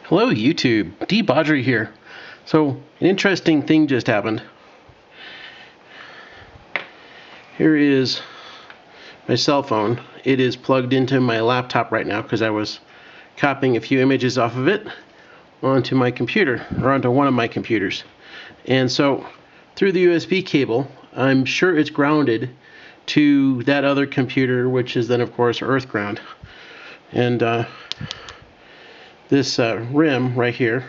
Hello YouTube, De-bodgery here. So an interesting thing just happened. Here is my cell phone. It is plugged into my laptop right now because I was copying a few images off of it onto my computer, or onto one of my computers. And so through the USB cable, I'm sure it's grounded to that other computer, which is then of course earth ground. And this rim right here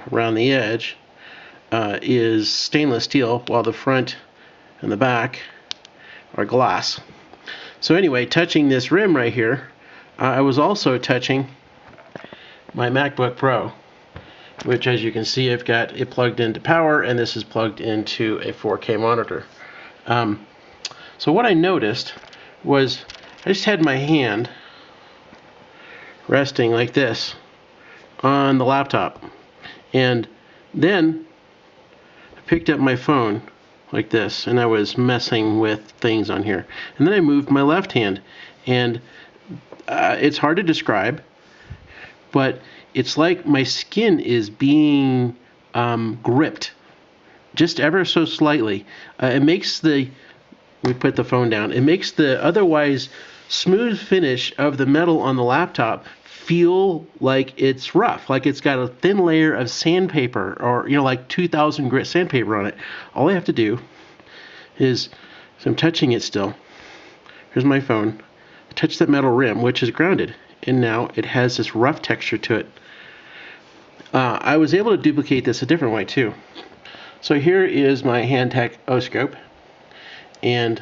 around the edge is stainless steel, while the front and the back are glass. So anyway, touching this rim right here, I was also touching my MacBook Pro, which, as you can see, I've got it plugged into power, and this is plugged into a 4K monitor. So what I noticed was I just had my hand resting like this on the laptop, and then I picked up my phone like this, and I was messing with things on here, and then I moved my left hand, and it's hard to describe, but it's like my skin is being gripped just ever so slightly. It makes the, we put the phone down, it makes the otherwise smooth finish of the metal on the laptop feel like it's rough, like it's got a thin layer of sandpaper, or like 2000 grit sandpaper on it. All I have to do is, so I'm touching it still, here's my phone, I touch that metal rim, which is grounded, and now it has this rough texture to it. I was able to duplicate this a different way too. So here is my Handtech oscope, and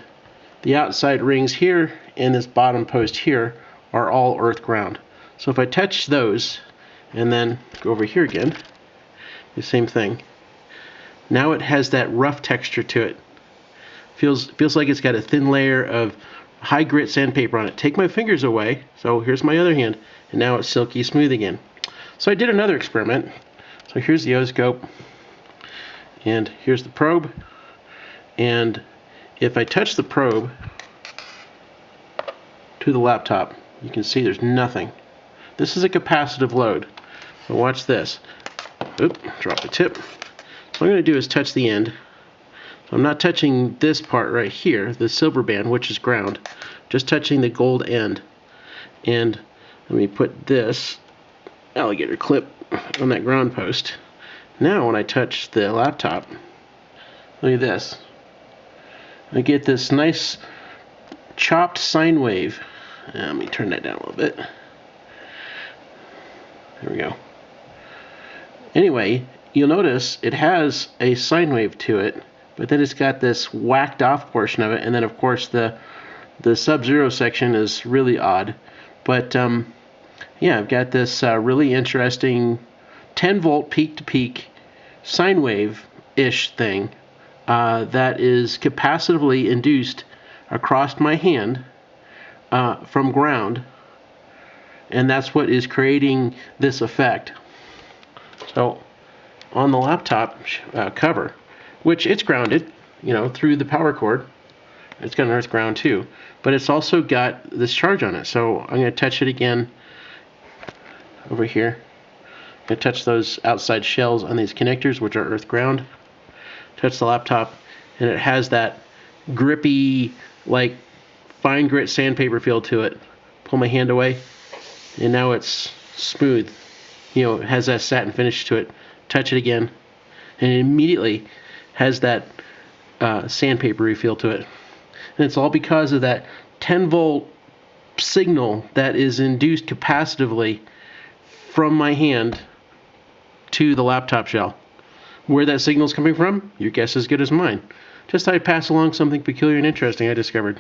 the outside rings here and this bottom post here are all earth ground. So if I touch those and then go over here again, the same thing. Now it has that rough texture to it. Feels like it's got a thin layer of high grit sandpaper on it. Take my fingers away, so here's my other hand, and now it's silky smooth again. So I did another experiment. So here's the oscope, and here's the probe, and if I touch the probe to the laptop, you can see there's nothing. This is a capacitive load. So watch this. Oop, drop the tip. So what I'm going to do is touch the end. So I'm not touching this part right here, the silver band, which is ground, just touching the gold end. And let me put this alligator clip on that ground post. Now when I touch the laptop, look at this. I get this nice chopped sine wave. Let me turn that down a little bit. There we go. Anyway, you'll notice it has a sine wave to it, but then it's got this whacked off portion of it, and then of course the sub-zero section is really odd. But yeah, I've got this really interesting 10 volt peak to peak sine wave-ish thing that is capacitively induced across my hand from ground, and that's what is creating this effect. So on the laptop cover, which it's grounded, through the power cord, it's got an earth ground too, but it's also got this charge on it. So I'm going to touch it again over here. I'm going to touch those outside shells on these connectors, which are earth ground. Touch the laptop, and it has that grippy, like fine grit sandpaper feel to it. Pull my hand away, and now it's smooth. It has that satin finish to it. Touch it again, and it immediately has that sandpapery feel to it. And it's all because of that 10 volt signal that is induced capacitively from my hand to the laptop shell. Where that signal is coming from, your guess is as good as mine. Just thought I'd pass along something peculiar and interesting I discovered.